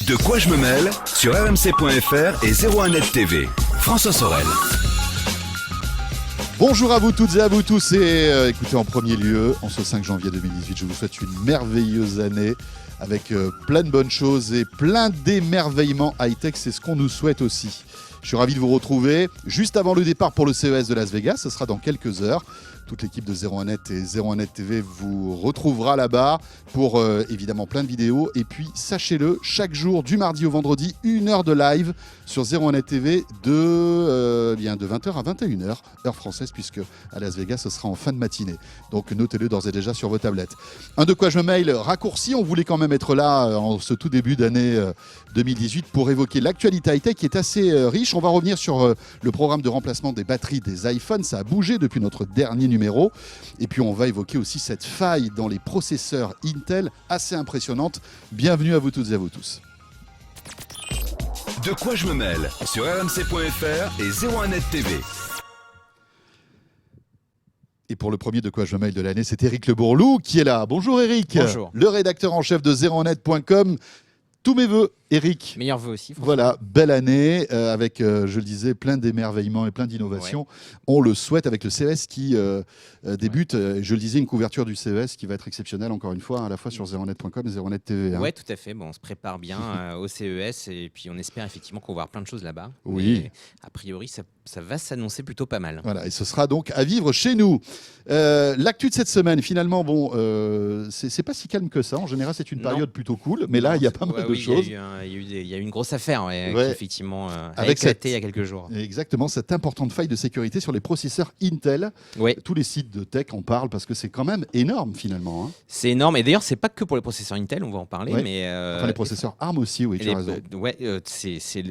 De quoi je me mêle sur rmc.fr et 01net TV. François Sorel. Bonjour à vous toutes et à vous tous et écoutez, en premier lieu, en ce 5 janvier 2018, je vous souhaite une merveilleuse année avec plein de bonnes choses et plein d'émerveillements high-tech, c'est ce qu'on nous souhaite aussi. Je suis ravi de vous retrouver juste avant le départ pour le CES de Las Vegas, ce sera dans quelques heures. Toute l'équipe de 01net et 01net TV vous retrouvera là-bas pour évidemment plein de vidéos. Et puis sachez-le, chaque jour du mardi au vendredi, 1 heure de live sur 01net TV de 20h à 21h, heure française, puisque à Las Vegas ce sera en fin de matinée. Donc notez-le d'ores et déjà sur vos tablettes. Un de quoi je me mail raccourci, on voulait quand même être là en ce tout début d'année 2018 pour évoquer l'actualité high-tech qui est assez riche. On va revenir sur le programme de remplacement des batteries des iPhones, ça a bougé depuis notre dernier numéro. Et puis on va évoquer aussi cette faille dans les processeurs Intel assez impressionnante. Bienvenue à vous toutes et à vous tous. De quoi je me mêle sur rmc.fr et 01net TV. Et pour le premier de quoi je me mêle de l'année, c'est Eric Le Bourlou qui est là. Bonjour Eric. Bonjour. Le rédacteur en chef de 01net.com. Tous mes voeux, Eric. Meilleurs voeux aussi. Voilà, belle année avec, je le disais, plein d'émerveillements et plein d'innovations. Ouais. On le souhaite avec le CES qui débute. Je le disais, une couverture du CES qui va être exceptionnelle, encore une fois, à la fois sur 01net.com et 01net TV. Oui, tout à fait. Bon, on se prépare bien au CES et puis on espère effectivement qu'on va voir plein de choses là-bas. Oui. Mais, a priori, ça va s'annoncer plutôt pas mal. Voilà, et ce sera donc à vivre chez nous. L'actu de cette semaine, finalement, bon, c'est pas si calme que ça. En général, c'est une période plutôt cool, mais là, il y a pas mal de choses. Il y a eu une grosse affaire qui effectivement a éclaté il y a quelques jours. Exactement, cette importante faille de sécurité sur les processeurs Intel. Oui. Tous les sites de tech en parlent parce que c'est quand même énorme finalement. C'est énorme, et d'ailleurs c'est pas que pour les processeurs Intel, on va en parler, mais enfin les processeurs ARM aussi, oui, tu as raison.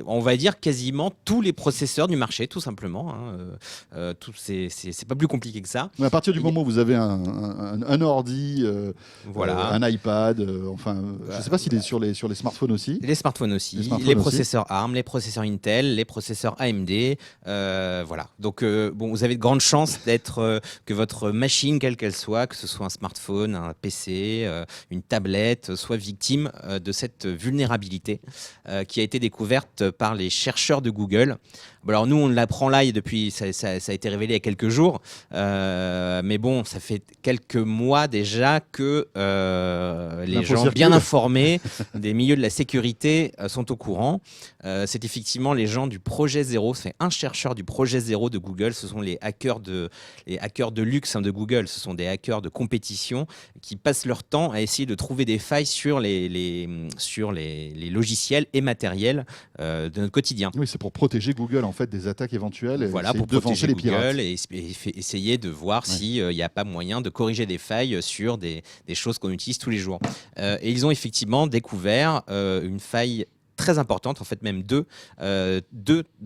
On va dire quasiment tous les processeurs du marché, tout simplement. C'est pas plus compliqué que ça. Mais à partir du moment où vous avez un ordi, un iPad, je ne sais pas s'il est sur les smartphones aussi. Les smartphones aussi, les processeurs ARM, les processeurs Intel, les processeurs AMD, voilà. Donc vous avez de grandes chances que votre machine, quelle qu'elle soit, que ce soit un smartphone, un PC, une tablette, soit victime de cette vulnérabilité qui a été découverte par les chercheurs de Google. Bon, alors nous, on l'apprend là depuis, ça a été révélé il y a quelques jours, mais bon, ça fait quelques mois déjà que les gens bien informés des milieux de la sécurité sont au courant. C'est effectivement les gens du projet Zéro, c'est un chercheur du projet Zéro de Google, ce sont les hackers de luxe de Google, ce sont des hackers de compétition qui passent leur temps à essayer de trouver des failles sur les logiciels et matériels de notre quotidien. Oui, c'est pour protéger Google en fait des attaques éventuelles. Voilà, pour protéger les Google et essayer de voir s'il n'y a pas moyen de corriger des failles sur des choses qu'on utilise tous les jours. Et ils ont effectivement découvert une faille très importante, en fait même deux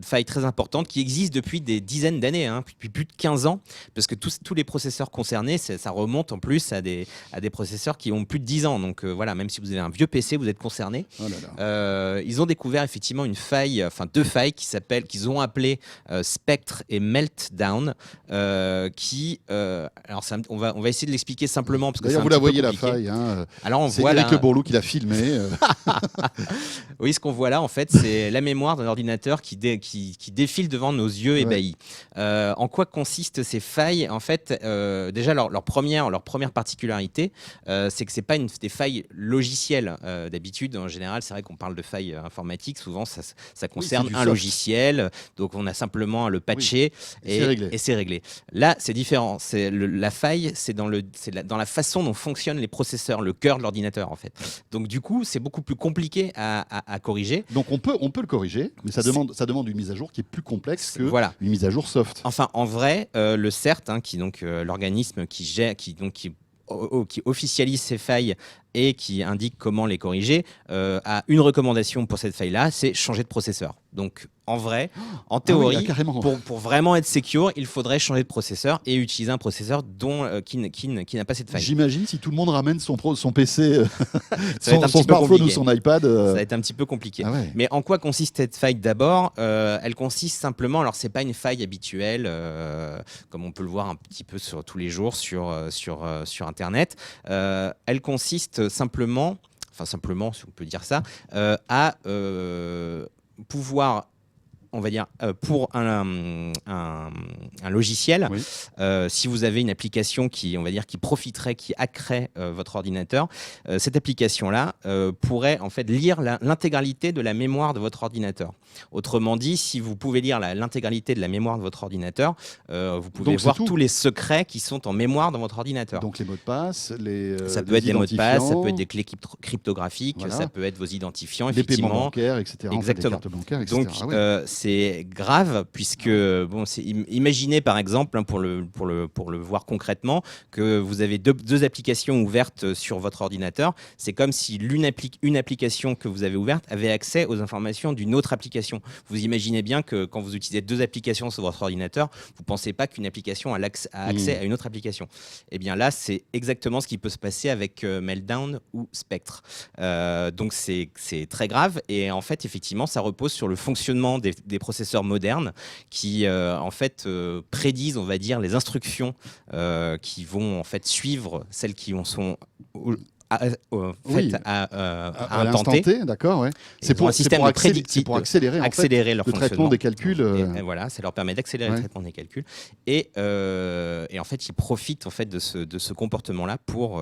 failles très importantes qui existent depuis des dizaines d'années, depuis plus de 15 ans, parce que tous les processeurs concernés, ça remonte en plus à des processeurs qui ont plus de 10 ans. Donc voilà, même si vous avez un vieux PC, vous êtes concerné. Oh là là. Ils ont découvert effectivement deux failles qu'ils ont appelées Spectre et Meltdown, on va essayer de l'expliquer simplement parce que d'ailleurs, vous la voyez la faille. Alors c'est Eric Le Bourlou qui l'a filmé. Oui, ce qu'on voit là, en fait, c'est la mémoire d'un ordinateur qui défile devant nos yeux ébahis. En quoi consistent ces failles ? En fait, déjà, leur première particularité, c'est que c'est pas des failles logicielles. D'habitude, en général, c'est vrai qu'on parle de failles informatiques. Souvent, ça concerne un logiciel. Donc, on a simplement à le patcher et c'est réglé. Là, c'est différent. La faille, c'est dans la façon dont fonctionnent les processeurs, le cœur de l'ordinateur, en fait. Donc, du coup, c'est beaucoup plus compliqué à corriger. Donc on peut le corriger, mais ça demande une mise à jour qui est plus complexe que une mise à jour soft. Enfin, en vrai, le CERT, qui donc l'organisme qui officialise ces failles et qui indique comment les corriger, a une recommandation pour cette faille-là, c'est changer de processeur. Donc, en vrai, en théorie, pour vraiment être secure, il faudrait changer de processeur et utiliser un processeur qui n'a pas cette faille. J'imagine si tout le monde ramène son PC, son smartphone ou son iPad. Ça va être un petit peu compliqué. Ah ouais. Mais en quoi consiste cette faille d'abord ? Elle consiste simplement, alors c'est pas une faille habituelle, comme on peut le voir un petit peu tous les jours sur Internet. Elle consiste simplement... enfin simplement, si on peut dire ça, à pouvoir, on va dire, pour un logiciel, Oui. si vous avez une application qui, on va dire, qui profiterait, qui hackerait votre ordinateur, cette application-là pourrait en fait lire l'intégralité de la mémoire de votre ordinateur. Autrement dit, si vous pouvez lire l'intégralité de la mémoire de votre ordinateur, vous pouvez Donc, voir tous les secrets qui sont en mémoire dans votre ordinateur. Donc les mots de passe, ça peut être des mots de passe, ça peut être des clés cryptographiques, Voilà. ça peut être vos identifiants, les paiements effectivement. bancaires, etc. Exactement. En fait, les cartes bancaires, etc. Donc Ah oui. c'est grave puisque imaginez par exemple, hein, pour le voir concrètement, que vous avez deux applications ouvertes sur votre ordinateur. C'est comme si une application que vous avez ouverte avait accès aux informations d'une autre application. Vous imaginez bien que quand vous utilisez deux applications sur votre ordinateur, vous ne pensez pas qu'une application a accès à une autre application. Eh bien là, c'est exactement ce qui peut se passer avec Meltdown ou Spectre. Donc c'est très grave et en fait, effectivement, ça repose sur le fonctionnement des processeurs modernes qui en fait prédisent, on va dire, les instructions qui vont en fait suivre celles qui sont faites à un temps T. D'accord, ouais. C'est pour un système de prédictif, pour accélérer, accélérer leur le traitement des calculs. Et voilà, ça leur permet d'accélérer le traitement des calculs. Et en fait, ils profitent en fait de ce comportement-là pour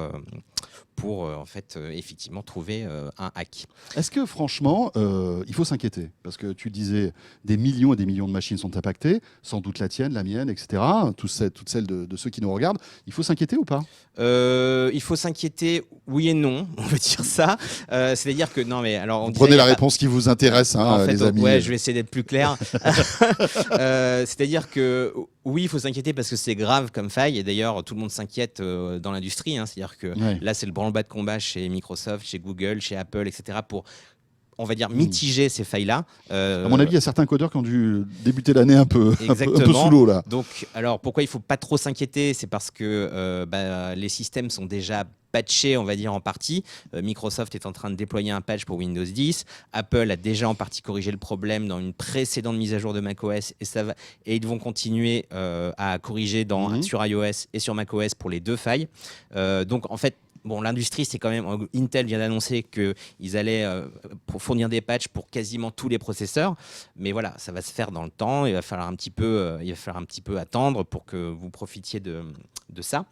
en fait effectivement trouver un hack. Est-ce que franchement, il faut s'inquiéter? Parce que tu disais des millions et des millions de machines sont impactées, sans doute la tienne, la mienne, etc. Toutes celles de ceux qui nous regardent. Il faut s'inquiéter ou pas? Il faut s'inquiéter, oui et non, on veut dire ça. C'est-à-dire que non, mais alors prenez la réponse qui vous intéresse, hein, en fait, les amis. Ouais, je vais essayer d'être plus clair. C'est-à-dire que oui, il faut s'inquiéter parce que c'est grave comme faille. Et d'ailleurs, tout le monde s'inquiète dans l'industrie. Hein. C'est-à-dire que là, c'est le branle-bas de combat chez Microsoft, chez Google, chez Apple, etc. pour, on va dire, mitiger ces failles-là. À mon avis, il y a certains codeurs qui ont dû débuter l'année un peu sous l'eau là. Donc, alors, pourquoi il ne faut pas trop s'inquiéter? C'est parce que les systèmes sont déjà patché, on va dire, en partie. Microsoft est en train de déployer un patch pour Windows 10. Apple a déjà en partie corrigé le problème dans une précédente mise à jour de macOS et ils vont continuer à corriger sur iOS et sur macOS pour les deux failles. Donc, en fait, bon, l'industrie, c'est quand même... Intel vient d'annoncer qu'ils allaient fournir des patchs pour quasiment tous les processeurs. Mais voilà, ça va se faire dans le temps. Il va falloir un petit peu attendre pour que vous profitiez de ça.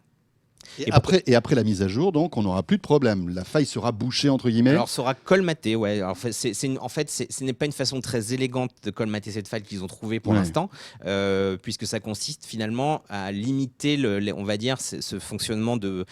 Et après la mise à jour, donc, on n'aura plus de problème. La faille sera bouchée, entre guillemets. Alors, sera colmatée, ouais. Alors, ce n'est pas une façon très élégante de colmater cette faille qu'ils ont trouvée pour l'instant, puisque ça consiste finalement à limiter, on va dire, ce fonctionnement de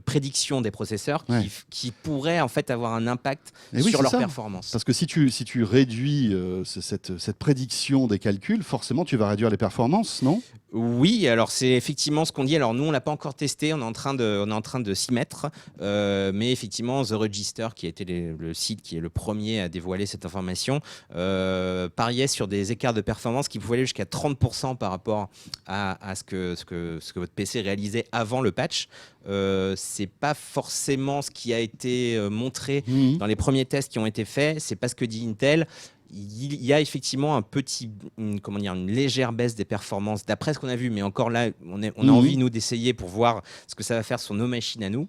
prédiction des processeurs qui pourrait en fait avoir un impact sur leur performance. Parce que si tu réduis cette prédiction des calculs, forcément, tu vas réduire les performances, non? Oui, alors c'est effectivement ce qu'on dit. Alors nous, on l'a pas encore testé, on est en train de s'y mettre, mais effectivement, The Register, qui a été le site qui est le premier à dévoiler cette information, pariait sur des écarts de performance qui pouvaient aller jusqu'à 30% par rapport à ce que votre PC réalisait avant le patch. C'est pas forcément ce qui a été montré dans les premiers tests qui ont été faits. C'est pas ce que dit Intel. Il y a effectivement une légère baisse des performances d'après ce qu'on a vu, mais encore là, on a envie, nous, d'essayer pour voir ce que ça va faire sur nos machines à nous.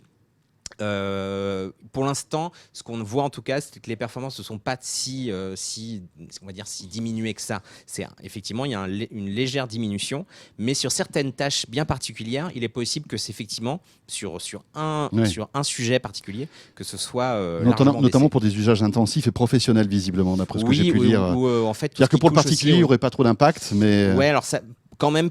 Pour l'instant, ce qu'on voit en tout cas, c'est que les performances ne sont pas si diminuées que ça. Effectivement, il y a une légère diminution, mais sur certaines tâches bien particulières, il est possible que c'est effectivement sur un sujet particulier, que ce soit notamment pour des usages intensifs et professionnels, visiblement, d'après ce que j'ai pu lire. En fait, c'est-à-dire que pour le particulier, il n'y aurait pas trop d'impact, mais... Ouais, alors ça, quand même,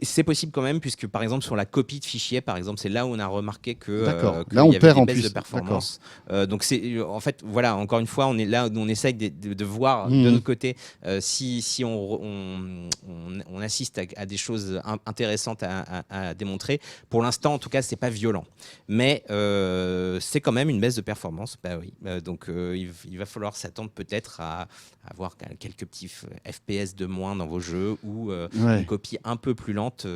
c'est possible quand même, puisque par exemple sur la copie de fichiers, par exemple, c'est là où on a remarqué que là on perd des en baisses plus de performance. Donc c'est en fait voilà, encore une fois, on est là où on essaye de voir de notre côté si on assiste à des choses intéressantes à démontrer. Pour l'instant, en tout cas, c'est pas violent, mais c'est quand même une baisse de performance. Bah oui, donc il va falloir s'attendre peut-être à avoir quelques petits FPS de moins dans vos jeux ou une copie un peu plus lente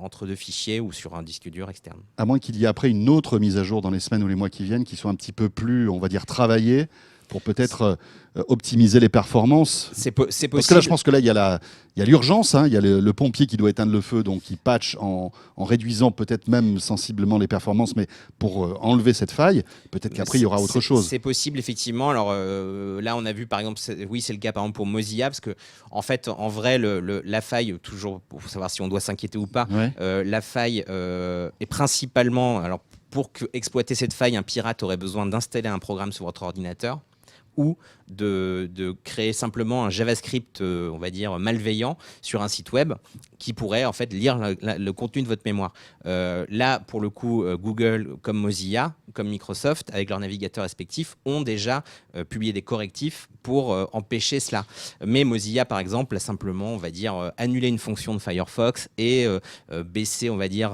entre deux fichiers ou sur un disque dur externe. À moins qu'il y ait après une autre mise à jour dans les semaines ou les mois qui viennent qui soit un petit peu plus, on va dire, travaillée pour peut-être optimiser les performances. C'est possible. Parce que là, je pense que là, il y a l'urgence, hein, il y a le pompier qui doit éteindre le feu, donc il patch en réduisant peut-être même sensiblement les performances, mais pour enlever cette faille, peut-être qu'après, il y aura autre chose. C'est possible, effectivement. Alors là, on a vu, par exemple, c'est le cas, par exemple, pour Mozilla, parce que, en fait, en vrai, la faille, toujours pour savoir si on doit s'inquiéter ou pas, la faille est principalement... Alors, pour exploiter cette faille, un pirate aurait besoin d'installer un programme sur votre ordinateur ou de créer simplement un JavaScript, on va dire, malveillant sur un site web qui pourrait en fait lire le contenu de votre mémoire. Là, pour le coup, Google, comme Mozilla, comme Microsoft, avec leurs navigateurs respectifs, ont déjà publié des correctifs pour empêcher cela. Mais Mozilla, par exemple, a simplement, on va dire, annulé une fonction de Firefox et baissé, on va dire,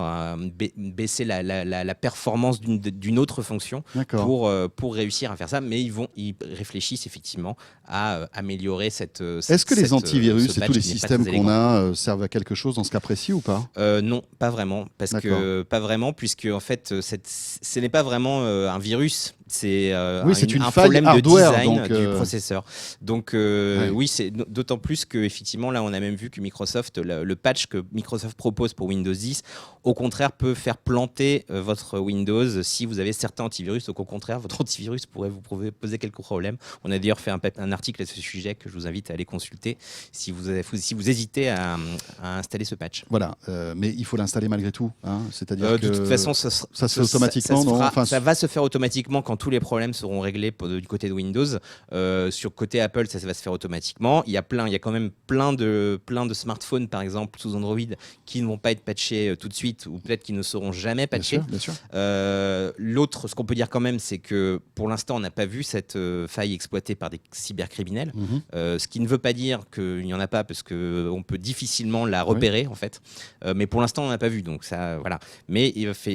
baisser la performance d'une autre fonction pour réussir à faire ça. Mais ils réfléchissent effectivement à améliorer cette. Est-ce que les antivirus et tous les systèmes qu'on a servent à quelque chose dans ce cas précis ou pas ? Non, pas vraiment, pas vraiment, puisque en fait, ce n'est pas vraiment un virus. C'est un problème hardware, de design donc, du processeur. Donc oui, c'est d'autant plus que effectivement là, on a même vu que Microsoft, le patch que Microsoft propose pour Windows 10, au contraire, peut faire planter votre Windows si vous avez certains antivirus. Donc au contraire, votre antivirus pourrait vous poser quelques problèmes. On a d'ailleurs fait un article à ce sujet que je vous invite à aller consulter si vous hésitez à installer ce patch. Voilà, mais il faut l'installer malgré tout. Hein, c'est-à-dire que de toute façon, ça se fait automatiquement. Ça va se faire automatiquement quand tous les problèmes seront réglés du côté de Windows. Sur côté Apple, ça va se faire automatiquement. Il y a quand même plein de smartphones, par exemple, sous Android, qui ne vont pas être patchés tout de suite, ou peut-être qui ne seront jamais patchés. Bien sûr. L'autre, ce qu'on peut dire quand même, c'est que pour l'instant, on n'a pas vu cette faille exploitée par des cybercriminels. Ce qui ne veut pas dire qu'il n'y en a pas, parce qu'on peut difficilement la repérer, en fait. Mais pour l'instant, on n'a pas vu. Donc ça, voilà. Mais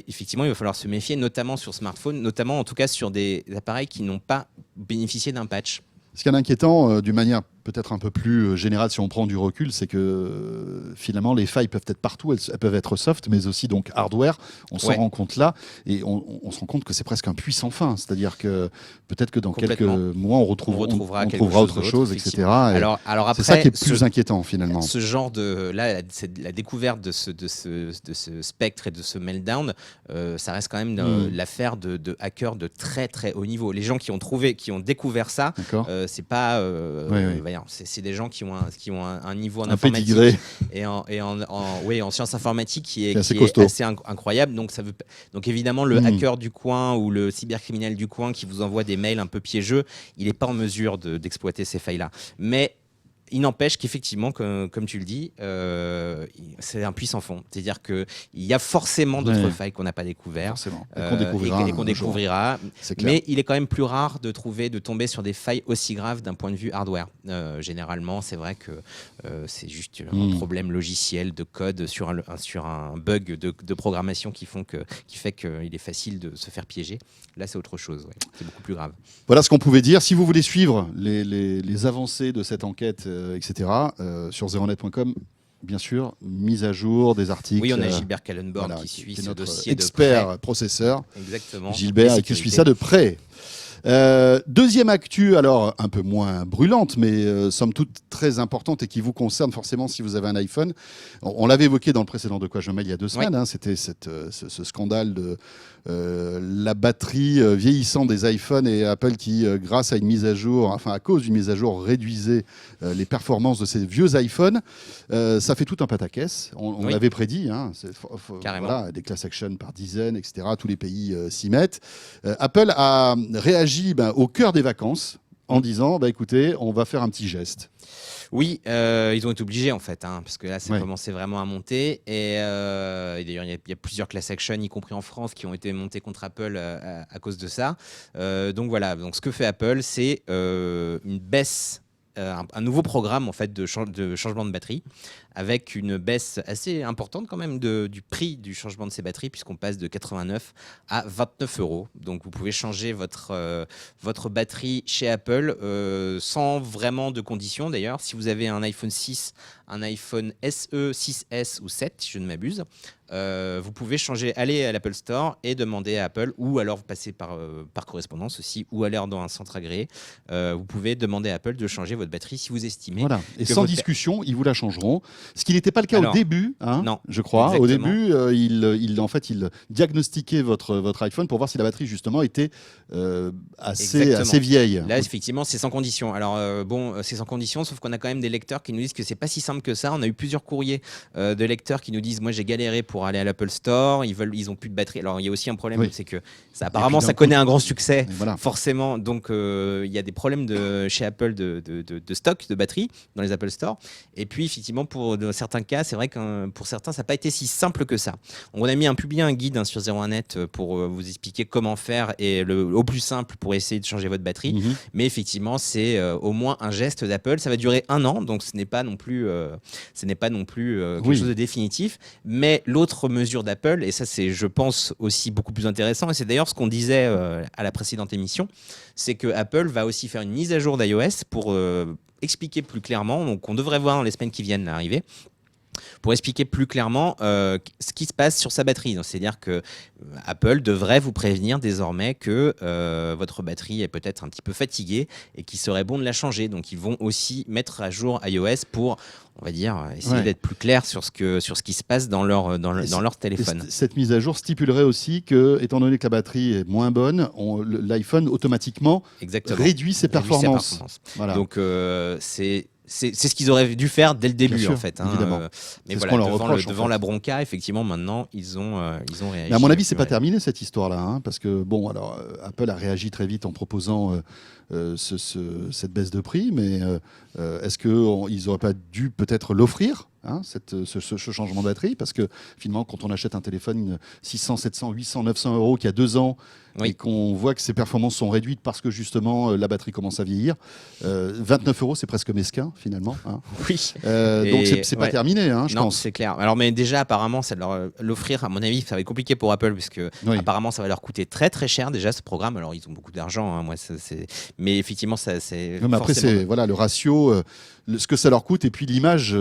effectivement, il va falloir se méfier, notamment sur smartphone, notamment en tout cas sur des appareils qui n'ont pas bénéficié d'un patch. Ce qui est inquiétant, d'une manière peut-être un peu plus générale, si on prend du recul, c'est que finalement les failles peuvent être partout, elles peuvent être soft, mais aussi donc hardware. On s'en rend compte là, et on se rend compte que c'est presque un puits sans fin. C'est-à-dire que peut-être que dans quelques mois, on retrouvera autre chose, etc. Alors après, c'est ça qui est plus inquiétant finalement. Ce genre la découverte de ce spectre et de ce meltdown, ça reste quand même l'affaire de hackers de très très haut niveau. Les gens qui ont découvert ça, c'est pas c'est des gens qui ont un niveau en informatique et en sciences informatiques qui est assez incroyable. Donc évidemment, le hacker du coin ou le cybercriminel du coin qui vous envoie des mails un peu piégeux, il n'est pas en mesure d'exploiter ces failles-là. Mais il n'empêche qu'effectivement, comme tu le dis, c'est un puits sans fond. C'est-à-dire qu'il y a forcément d'autres failles qu'on n'a pas découvertes et qu'on découvrira. Mais il est quand même plus rare de tomber sur des failles aussi graves d'un point de vue hardware. Généralement, c'est vrai que c'est juste un problème logiciel de code sur un bug de programmation qui fait qu'il est facile de se faire piéger. Là, c'est autre chose. C'est beaucoup plus grave. Voilà ce qu'on pouvait dire. Si vous voulez suivre les avancées de cette enquête, etc., sur zeronet.com, bien sûr, mise à jour des articles. Oui, on a Gilbert Kallenborn qui suit ce dossier expert de près. Processeur. Exactement. Gilbert qui suit ça de près. Deuxième actu, alors un peu moins brûlante, mais somme toute très importante et qui vous concerne forcément si vous avez un iPhone. On l'avait évoqué dans le précédent De quoi je me mêle il y a 2 semaines. C'était ce scandale de la batterie vieillissante des iPhones et Apple qui, grâce à une mise à jour, enfin à cause d'une mise à jour, réduisait les performances de ces vieux iPhones. Ça fait tout un pataquès. On l'avait prédit. Carrément. Voilà, des class actions par dizaines, etc. Tous les pays s'y mettent. Apple a réagi au cœur des vacances en disant écoutez, on va faire un petit geste. Oui, ils ont été obligés en fait, parce que là, ça commençait vraiment à monter. Et d'ailleurs, il y a plusieurs class actions, y compris en France, qui ont été montées contre Apple à cause de ça. Donc voilà, ce que fait Apple, c'est une baisse un nouveau programme en fait de changement de batterie, avec une baisse assez importante quand même du prix du changement de ces batteries, puisqu'on passe de 89 à 29 €. Donc vous pouvez changer votre batterie chez Apple sans vraiment de conditions. D'ailleurs, si vous avez un iPhone 6, un iPhone SE, 6S ou 7, si je ne m'abuse, vous pouvez aller à l'Apple Store et demander à Apple, ou alors vous passez par correspondance aussi, ou aller dans un centre agréé. Vous pouvez demander à Apple de changer votre batterie si vous estimez. Voilà. Et sans discussion, ils vous la changeront. Ce qui n'était pas le cas au début, non, je crois. Exactement. Au début, il diagnostiquait votre iPhone pour voir si la batterie justement était assez vieille. Là, effectivement, c'est sans condition. Alors c'est sans condition, sauf qu'on a quand même des lecteurs qui nous disent que c'est pas si simple que ça. On a eu plusieurs courriers de lecteurs qui nous disent, moi j'ai galéré pour aller à l'Apple Store, ils ont plus de batterie. Alors il y a aussi un problème, c'est que apparemment ça connaît un grand succès, forcément. Donc il y a des problèmes chez Apple de stock de batterie dans les Apple Store. Et puis effectivement, pour certains cas, c'est vrai que pour certains, ça n'a pas été si simple que ça. On a publié un guide sur 01net pour vous expliquer comment faire et au plus simple pour essayer de changer votre batterie. Mais effectivement, c'est au moins un geste d'Apple. Ça va durer 1 an, donc ce n'est pas non plus quelque chose de définitif. Mais l'autre mesure d'Apple, et ça c'est, je pense, aussi beaucoup plus intéressant, et c'est d'ailleurs ce qu'on disait à la précédente émission, c'est que Apple va aussi faire une mise à jour d'iOS pour expliquer plus clairement, donc on devrait voir dans les semaines qui viennent arriver, pour expliquer plus clairement ce qui se passe sur sa batterie. Donc, c'est-à-dire que Apple devrait vous prévenir désormais que votre batterie est peut-être un petit peu fatiguée et qu'il serait bon de la changer. Donc ils vont aussi mettre à jour iOS pour, on va dire, essayer d'être plus clair sur ce qui se passe dans leur téléphone. Cette mise à jour stipulerait aussi que, étant donné que la batterie est moins bonne, l'iPhone automatiquement réduit ses performances. Voilà. Donc c'est ce qu'ils auraient dû faire dès le début, en fait. Évidemment. Mais voilà, devant la bronca, effectivement, maintenant, ils ont réagi. Mais à mon avis, c'est pas terminé cette histoire-là, parce que Apple a réagi très vite en proposant cette baisse de prix, mais est-ce qu'ils n'auraient pas dû peut-être l'offrir, ce changement de batterie, parce que finalement, quand on achète un téléphone 600, 700, 800, 900 € qui a 2 ans, et qu'on voit que ses performances sont réduites parce que justement la batterie commence à vieillir, 29 €, c'est presque mesquin finalement. Oui. Donc c'est pas terminé, je pense. C'est clair. Alors, mais déjà, apparemment, l'offrir, à mon avis, ça va être compliqué pour Apple, parce que apparemment, ça va leur coûter très très cher déjà ce programme. Alors, ils ont beaucoup d'argent, mais effectivement, ça c'est. Mais après, c'est le ratio, ce que ça leur coûte, et puis l'image.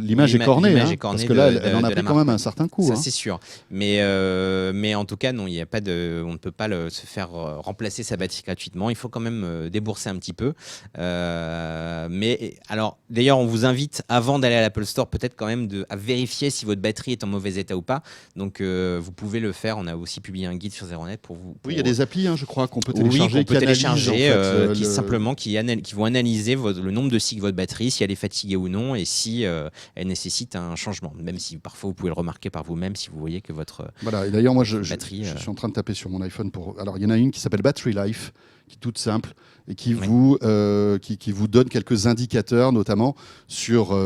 L'image est cornée, parce que là, elle en a pris quand même un certain coût. Ça, c'est sûr. Mais en tout cas, non, il y a pas on ne peut pas se faire remplacer sa batterie gratuitement. Il faut quand même débourser un petit peu. Mais alors, d'ailleurs, on vous invite, avant d'aller à l'Apple Store, peut-être quand même à vérifier si votre batterie est en mauvais état ou pas. Donc, vous pouvez le faire. On a aussi publié un guide sur 01net pour vous. Oui, il y a des applis, je crois, qu'on peut télécharger. Qui vont analyser le nombre de cycles de votre batterie, si elle est fatiguée ou non, et si elle nécessite un changement. Même si parfois vous pouvez le remarquer par vous-même si vous voyez que votre et d'ailleurs, moi, batterie. Je suis en train de taper sur mon iPhone alors, il y en a une qui s'appelle Battery Life, qui est toute simple et qui vous donne quelques indicateurs, notamment sur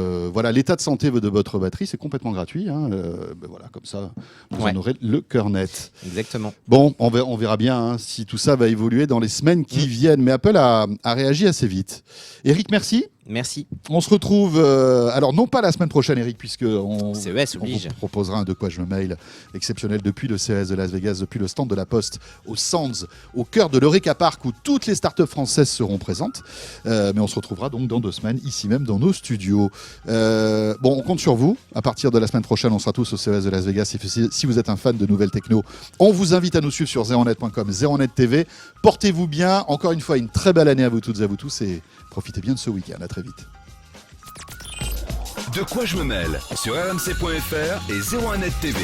l'état de santé de votre batterie. C'est complètement gratuit. Comme ça, vous en aurez le cœur net. Exactement. Bon, on verra bien si tout ça va évoluer dans les semaines qui viennent. Mais Apple a réagi assez vite. Eric, merci. Merci. On se retrouve, alors non pas la semaine prochaine, Eric, puisque on vous proposera un De quoi je me mail exceptionnel depuis le CES de Las Vegas, depuis le stand de la Poste au Sands, au cœur de l'Eureka Park, où toutes les startups françaises seront présentes. Mais on se retrouvera donc dans 2 semaines, ici même dans nos studios. On compte sur vous. À partir de la semaine prochaine, on sera tous au CES de Las Vegas. Si vous êtes un fan de nouvelles techno, on vous invite à nous suivre sur 01net.com, 01net TV. Portez-vous bien. Encore une fois, une très belle année à vous toutes et à vous tous, et profitez bien de ce week-end. À très vite. De quoi je me mêle sur rmc.fr et 01net TV.